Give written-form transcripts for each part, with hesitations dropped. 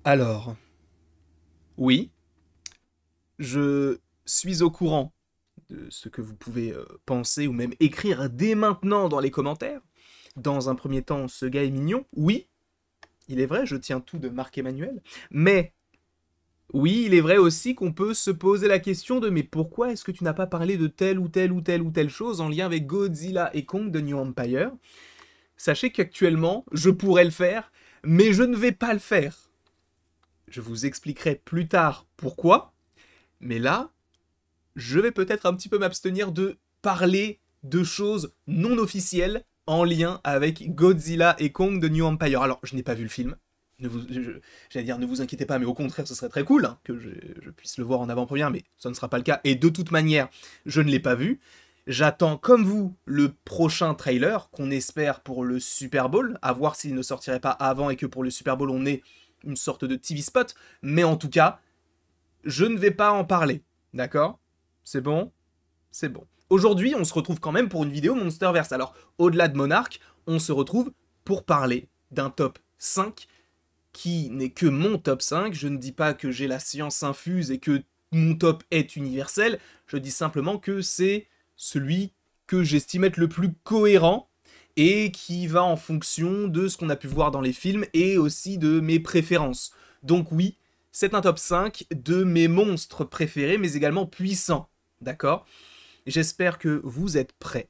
Alors, oui, je suis au courant de ce que vous pouvez penser ou même écrire dès maintenant dans les commentaires. Dans un premier temps, ce gars est mignon. Oui, il est vrai, je tiens tout de Marc-Emmanuel. Mais oui, il est vrai aussi qu'on peut se poser la question de mais pourquoi est-ce que tu n'as pas parlé de telle ou telle ou telle ou telle chose en lien avec Godzilla et Kong de New Empire? Sachez qu'actuellement, je pourrais le faire, mais je ne vais pas le faire. Je vous expliquerai plus tard pourquoi, mais là, je vais peut-être un petit peu m'abstenir de parler de choses non officielles en lien avec Godzilla et Kong de New Empire. Alors, je n'ai pas vu le film. J'allais dire, ne vous inquiétez pas, mais au contraire, ce serait très cool hein, que je puisse le voir en avant-première, mais ça ne sera pas le cas. Et de toute manière, je ne l'ai pas vu. J'attends, comme vous, le prochain trailer qu'on espère pour le Super Bowl, à voir s'il ne sortirait pas avant et que pour le Super Bowl, on ait une sorte de TV spot. Mais en tout cas, je ne vais pas en parler. D'accord? C'est bon? C'est bon. Aujourd'hui, on se retrouve quand même pour une vidéo Monsterverse. Alors, au-delà de Monarch, on se retrouve pour parler d'un top 5 qui n'est que mon top 5. Je ne dis pas que j'ai la science infuse et que mon top est universel. Je dis simplement que c'est celui que j'estime être le plus cohérent et qui va en fonction de ce qu'on a pu voir dans les films et aussi de mes préférences. Donc oui, c'est un top 5 de mes monstres préférés, mais également puissants. D'accord? J'espère que vous êtes prêts.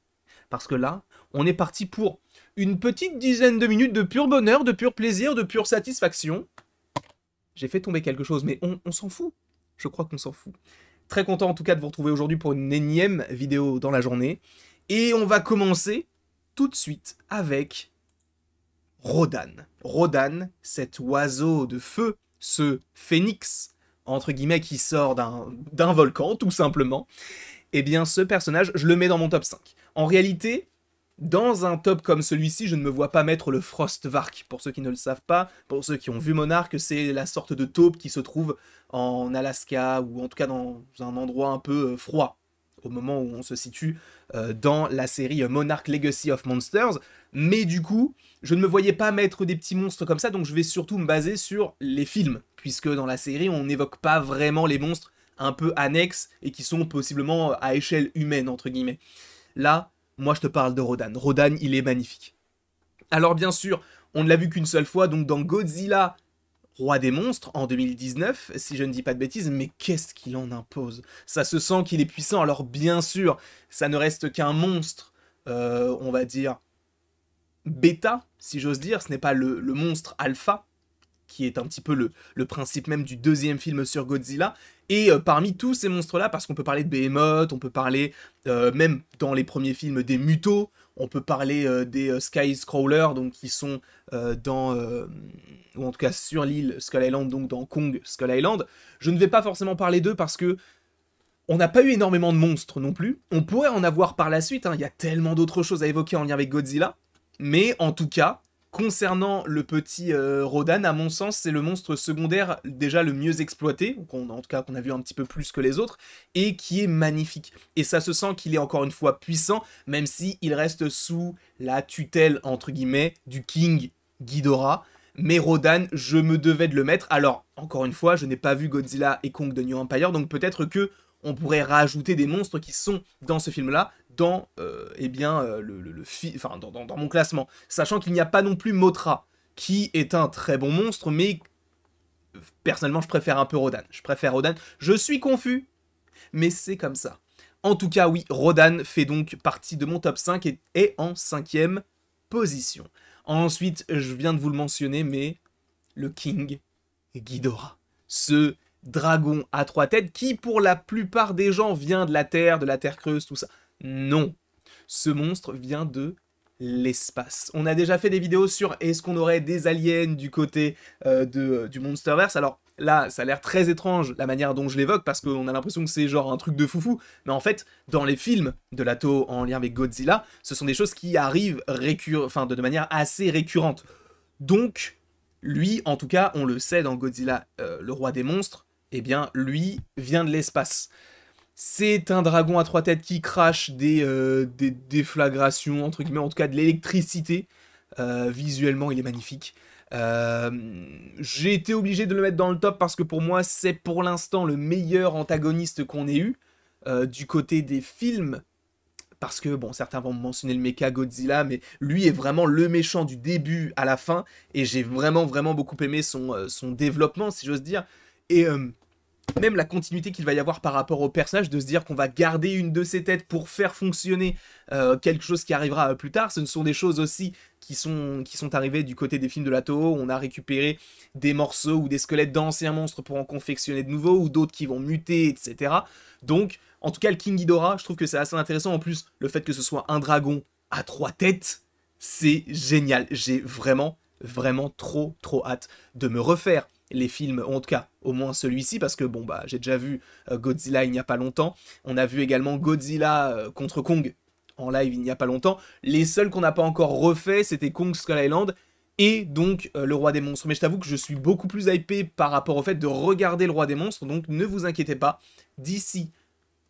Parce que là, on est parti pour une petite dizaine de minutes de pur bonheur, de pur plaisir, de pure satisfaction. J'ai fait tomber quelque chose, mais on s'en fout. Je crois qu'on s'en fout. Très content en tout cas de vous retrouver aujourd'hui pour une énième vidéo dans la journée. Et on va commencer tout de suite avec Rodan. Rodan, cet oiseau de feu, ce phénix, entre guillemets, qui sort d'un volcan, tout simplement. Eh bien, ce personnage, je le mets dans mon top 5. En réalité, dans un top comme celui-ci, je ne me vois pas mettre le Frostvark. Pour ceux qui ne le savent pas, pour ceux qui ont vu Monarch, c'est la sorte de taupe qui se trouve en Alaska, ou en tout cas dans un endroit un peu froid, au moment où on se situe dans la série Monarch Legacy of Monsters. Mais du coup, je ne me voyais pas mettre des petits monstres comme ça, donc je vais surtout me baser sur les films, puisque dans la série, on n'évoque pas vraiment les monstres un peu annexes et qui sont possiblement à échelle humaine, entre guillemets. Là, moi je te parle de Rodan. Rodan, il est magnifique. Alors bien sûr, on ne l'a vu qu'une seule fois, donc dans Godzilla, Roi des monstres, en 2019, si je ne dis pas de bêtises, mais qu'est-ce qu'il en impose? Ça se sent qu'il est puissant, alors bien sûr, ça ne reste qu'un monstre, on va dire, bêta, si j'ose dire, ce n'est pas le monstre alpha, qui est un petit peu le principe même du deuxième film sur Godzilla. Et parmi tous ces monstres-là, parce qu'on peut parler de Behemoth, on peut parler, même dans les premiers films, des Mutos, on peut parler des Skyscrawlers, donc qui sont ou en tout cas sur l'île Skull Island, donc dans Kong Skull Island. Je ne vais pas forcément parler d'eux parce que on n'a pas eu énormément de monstres non plus. On pourrait en avoir par la suite, hein. Il y a tellement d'autres choses à évoquer en lien avec Godzilla. Mais en tout cas, concernant le petit Rodan, à mon sens, c'est le monstre secondaire déjà le mieux exploité, en tout cas qu'on a vu un petit peu plus que les autres, et qui est magnifique. Et ça se sent qu'il est encore une fois puissant, même si il reste sous la tutelle, entre guillemets, du King Ghidorah. Mais Rodan, je me devais de le mettre. Alors, encore une fois, je n'ai pas vu Godzilla et Kong de New Empire, donc peut-être que on pourrait rajouter des monstres qui sont dans ce film-là, dans eh bien, dans mon classement. Sachant qu'il n'y a pas non plus Mothra, qui est un très bon monstre, mais personnellement, je préfère un peu Rodan. Je préfère Rodan. Je suis confus, mais c'est comme ça. En tout cas, oui, Rodan fait donc partie de mon top 5 et est en 5e position. Ensuite, je viens de vous le mentionner, mais le King Ghidorah. Ce dragon à 3 têtes qui, pour la plupart des gens, vient de la Terre creuse, tout ça. Non, ce monstre vient de l'espace. On a déjà fait des vidéos sur est-ce qu'on aurait des aliens du côté du Monsterverse. Alors là, ça a l'air très étrange la manière dont je l'évoque parce qu'on a l'impression que c'est genre un truc de foufou. Mais en fait, dans les films de Lato en lien avec Godzilla, ce sont des choses qui arrivent de manière assez récurrente. Donc, lui, en tout cas, on le sait dans Godzilla, le roi des monstres, eh bien, lui vient de l'espace. C'est un dragon à 3 têtes qui crache des déflagrations, entre guillemets, en tout cas de l'électricité. Visuellement, il est magnifique. Euh, j'ai été obligé de le mettre dans le top parce que pour moi, c'est pour l'instant le meilleur antagoniste qu'on ait eu. Du côté des films, parce que, bon, certains vont mentionner le Mecha Godzilla, mais lui est vraiment le méchant du début à la fin, et j'ai vraiment, vraiment beaucoup aimé son développement, si j'ose dire, et même la continuité qu'il va y avoir par rapport au personnage, de se dire qu'on va garder une de ses têtes pour faire fonctionner quelque chose qui arrivera plus tard. Ce sont des choses aussi qui sont arrivées du côté des films de la Toho. On a récupéré des morceaux ou des squelettes d'anciens monstres pour en confectionner de nouveaux, ou d'autres qui vont muter, etc. Donc, en tout cas, le King Ghidorah, je trouve que c'est assez intéressant. En plus, le fait que ce soit un dragon à 3 têtes, c'est génial. J'ai vraiment, vraiment trop, trop hâte de me refaire les films, en tout cas, au moins celui-ci, parce que bon, bah, j'ai déjà vu Godzilla il n'y a pas longtemps. On a vu également Godzilla contre Kong en live il n'y a pas longtemps. Les seuls qu'on n'a pas encore refait, c'était Kong Skull Island et donc le Roi des Monstres. Mais je t'avoue que je suis beaucoup plus hypé par rapport au fait de regarder le Roi des Monstres, donc ne vous inquiétez pas. D'ici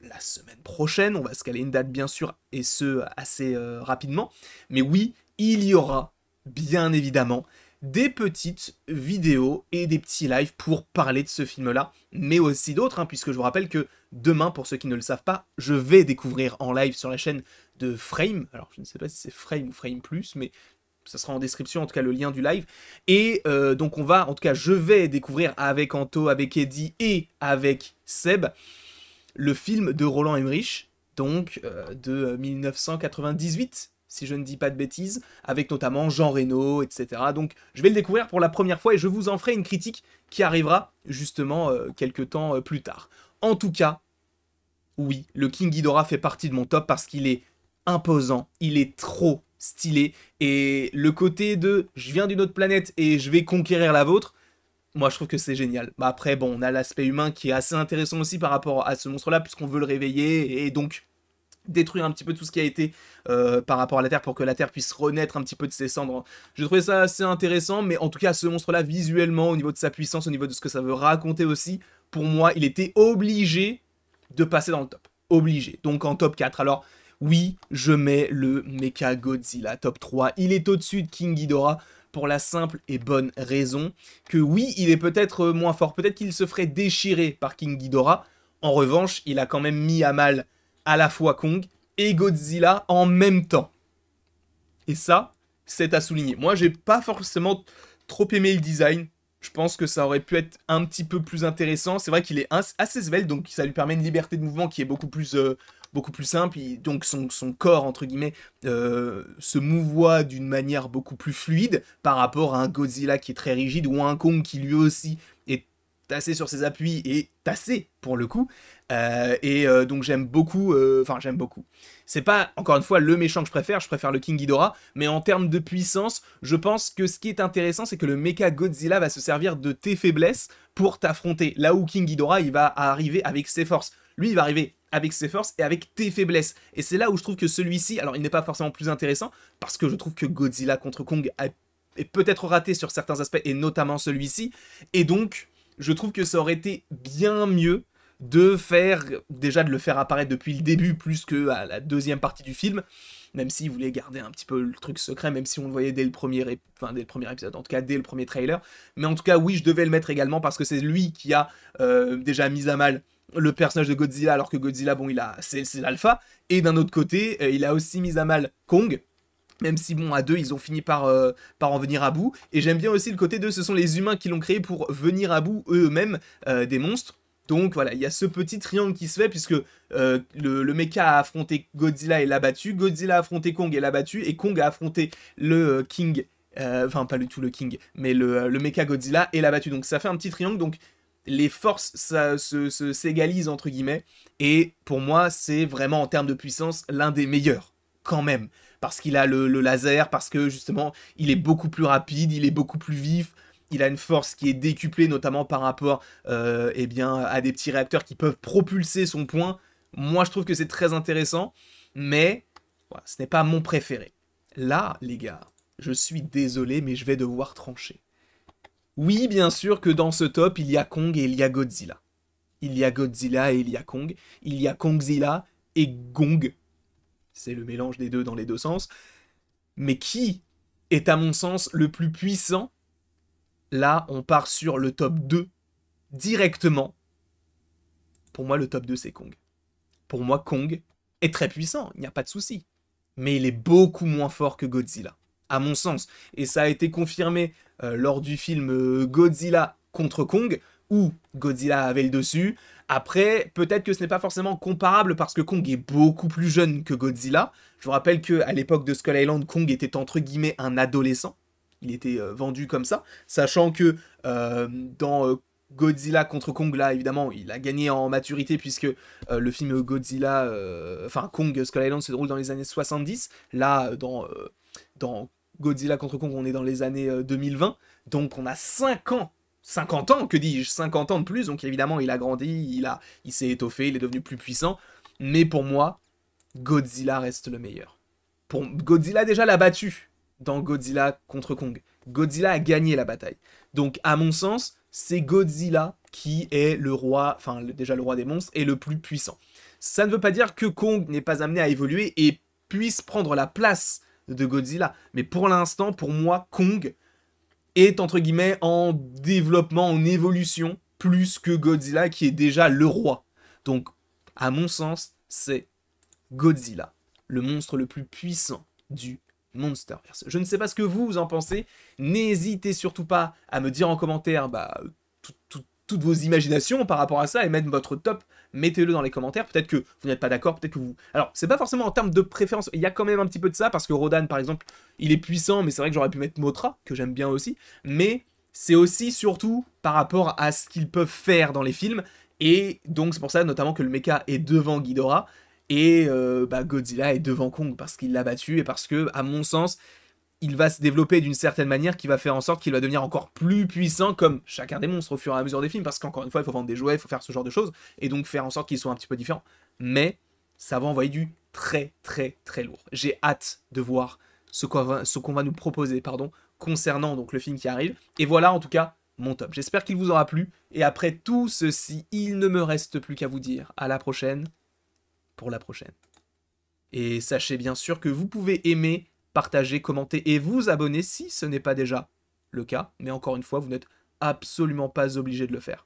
la semaine prochaine, on va se caler une date bien sûr, et ce assez rapidement. Mais oui, il y aura, bien évidemment, des petites vidéos et des petits lives pour parler de ce film-là, mais aussi d'autres, hein, puisque je vous rappelle que demain, pour ceux qui ne le savent pas, je vais découvrir en live sur la chaîne de Frame, alors je ne sais pas si c'est Frame ou Frame Plus, mais ça sera en description, en tout cas le lien du live, et donc on va, en tout cas je vais découvrir avec Anto, avec Eddie et avec Seb, le film de Roland Emmerich, donc de 1998, si je ne dis pas de bêtises, avec notamment Jean Reno, etc. Donc je vais le découvrir pour la première fois et je vous en ferai une critique qui arrivera justement quelques temps plus tard. En tout cas, oui, le King Ghidorah fait partie de mon top parce qu'il est imposant, il est trop stylé, et le côté de je viens d'une autre planète et je vais conquérir la vôtre, moi je trouve que c'est génial. Bah après bon, on a l'aspect humain qui est assez intéressant aussi par rapport à ce monstre-là, puisqu'on veut le réveiller et donc détruire un petit peu tout ce qui a été par rapport à la Terre pour que la Terre puisse renaître un petit peu de ses cendres. Je trouvais ça assez intéressant, mais en tout cas ce monstre-là visuellement, au niveau de sa puissance, au niveau de ce que ça veut raconter aussi, pour moi il était obligé de passer dans le top. Obligé. Donc en top 4. Alors oui, je mets le Mecha Godzilla top 3. Il est au-dessus de King Ghidorah pour la simple et bonne raison que oui, il est peut-être moins fort. Peut-être qu'il se ferait déchirer par King Ghidorah. En revanche, il a quand même mis à mal à la fois Kong et Godzilla en même temps. Et ça, c'est à souligner. Moi, j'ai pas forcément trop aimé le design. Je pense que ça aurait pu être un petit peu plus intéressant. C'est vrai qu'il est assez svelte, donc ça lui permet une liberté de mouvement qui est beaucoup plus simple. Donc son corps, entre guillemets, se mouvoie d'une manière beaucoup plus fluide par rapport à un Godzilla qui est très rigide ou à un Kong qui lui aussi est tassé sur ses appuis et tassé pour le coup. Donc j'aime beaucoup, j'aime beaucoup. C'est pas, encore une fois, le méchant que je préfère le King Ghidorah, mais en termes de puissance, je pense que ce qui est intéressant, c'est que le Mecha Godzilla va se servir de tes faiblesses pour t'affronter, là où King Ghidorah, il va arriver avec ses forces. Lui, il va arriver avec ses forces et avec tes faiblesses. Et c'est là où je trouve que celui-ci, alors il n'est pas forcément plus intéressant, parce que je trouve que Godzilla contre Kong est peut-être raté sur certains aspects, et notamment celui-ci, et donc, je trouve que ça aurait été bien mieux de le faire apparaître depuis le début plus que à la deuxième partie du film, même s'il voulait garder un petit peu le truc secret, même si on le voyait dès le premier épisode, en tout cas dès le premier trailer. Mais en tout cas, oui, je devais le mettre également parce que c'est lui qui a déjà mis à mal le personnage de Godzilla, alors que Godzilla, bon, c'est l'alpha, et d'un autre côté, il a aussi mis à mal Kong. Même si, bon, à deux, ils ont fini par en venir à bout. Et j'aime bien aussi le côté de ce sont les humains qui l'ont créé pour venir à bout eux-mêmes des monstres. Donc voilà, il y a ce petit triangle qui se fait, puisque le mecha a affronté Godzilla et l'a battu, Godzilla a affronté Kong et l'a battu, et Kong a affronté le King, pas du tout le King, mais le mecha Godzilla et l'a battu. Donc ça fait un petit triangle, donc les forces s'égalisent entre guillemets, et pour moi c'est vraiment en termes de puissance l'un des meilleurs, quand même. Parce qu'il a le laser, parce que justement il est beaucoup plus rapide, il est beaucoup plus vif, il a une force qui est décuplée, notamment par rapport à des petits réacteurs qui peuvent propulser son poing. Moi, je trouve que c'est très intéressant, mais voilà, ce n'est pas mon préféré. Là, les gars, je suis désolé, mais je vais devoir trancher. Oui, bien sûr que dans ce top, il y a Kong et il y a Godzilla. Il y a Godzilla et il y a Kong. Il y a Kongzilla et Gong. C'est le mélange des deux dans les deux sens. Mais qui est, à mon sens, le plus puissant Là, on part sur le top 2 directement. Pour moi, le top 2, c'est Kong. Pour moi, Kong est très puissant, il n'y a pas de souci. Mais il est beaucoup moins fort que Godzilla, à mon sens. Et ça a été confirmé lors du film Godzilla contre Kong, où Godzilla avait le dessus. Après, peut-être que ce n'est pas forcément comparable parce que Kong est beaucoup plus jeune que Godzilla. Je vous rappelle qu'à l'époque de Skull Island, Kong était entre guillemets un adolescent. Il était vendu comme ça, sachant que dans Godzilla contre Kong, là, évidemment, il a gagné en maturité puisque le film Godzilla, enfin Kong Skull Island se déroule dans les années 70. Là, dans Godzilla contre Kong, on est dans les années 2020. Donc on a 5 ans, 50 ans, que dis-je, 50 ans de plus. Donc évidemment, il a grandi, il s'est étoffé, il est devenu plus puissant. Mais pour moi, Godzilla reste le meilleur. Godzilla déjà l'a battu dans Godzilla contre Kong. Godzilla a gagné la bataille. Donc à mon sens, c'est Godzilla qui est le roi, enfin déjà le roi des monstres, et le plus puissant. Ça ne veut pas dire que Kong n'est pas amené à évoluer et puisse prendre la place de Godzilla. Mais pour l'instant, pour moi, Kong est entre guillemets en développement, en évolution, plus que Godzilla qui est déjà le roi. Donc, à mon sens, c'est Godzilla, le monstre le plus puissant du Monsterverse. Je ne sais pas ce que vous en pensez, n'hésitez surtout pas à me dire en commentaire toutes vos imaginations par rapport à ça et mettre votre top, mettez-le dans les commentaires, peut-être que vous n'êtes pas d'accord, peut-être que vous... Alors, c'est pas forcément en termes de préférence, il y a quand même un petit peu de ça, parce que Rodan, par exemple, il est puissant, mais c'est vrai que j'aurais pu mettre Mothra, que j'aime bien aussi, mais c'est aussi surtout par rapport à ce qu'ils peuvent faire dans les films, et donc c'est pour ça notamment que le mecha est devant Ghidorah, et Godzilla est devant Kong, parce qu'il l'a battu, et parce que, à mon sens, il va se développer d'une certaine manière qui va faire en sorte qu'il va devenir encore plus puissant comme chacun des monstres au fur et à mesure des films, parce qu'encore une fois, il faut vendre des jouets, il faut faire ce genre de choses, et donc faire en sorte qu'ils soient un petit peu différents. Mais ça va envoyer du très très très lourd. J'ai hâte de voir ce qu'on va nous proposer, concernant donc le film qui arrive. Et voilà en tout cas mon top. J'espère qu'il vous aura plu, et après tout ceci, il ne me reste plus qu'à vous dire à la prochaine, pour la prochaine. Et sachez bien sûr que vous pouvez aimer, partager, commenter et vous abonner si ce n'est pas déjà le cas. Mais encore une fois, vous n'êtes absolument pas obligé de le faire.